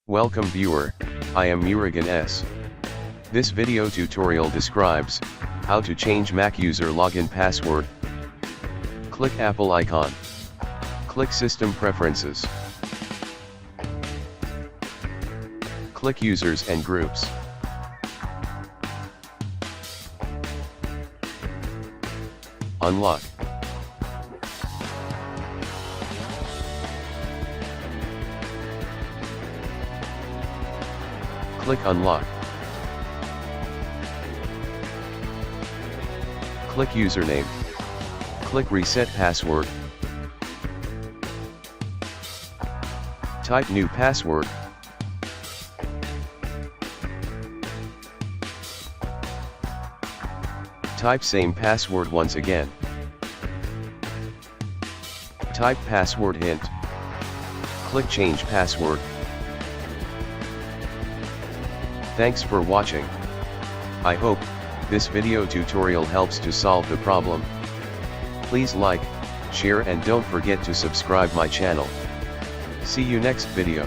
Welcome viewer, I am Murugan S. This video tutorial describes how to change Mac user login password. Click Apple icon. Click System Preferences. Click Users and Groups. Unlock. Click Unlock. Click Username. Click Reset Password. Type new password. Type same password once again. Type password hint. Click Change Password. Thanks for watching. I hope this video tutorial helps to solve the problem. Please like, share and don't forget to subscribe my channel. See you next video.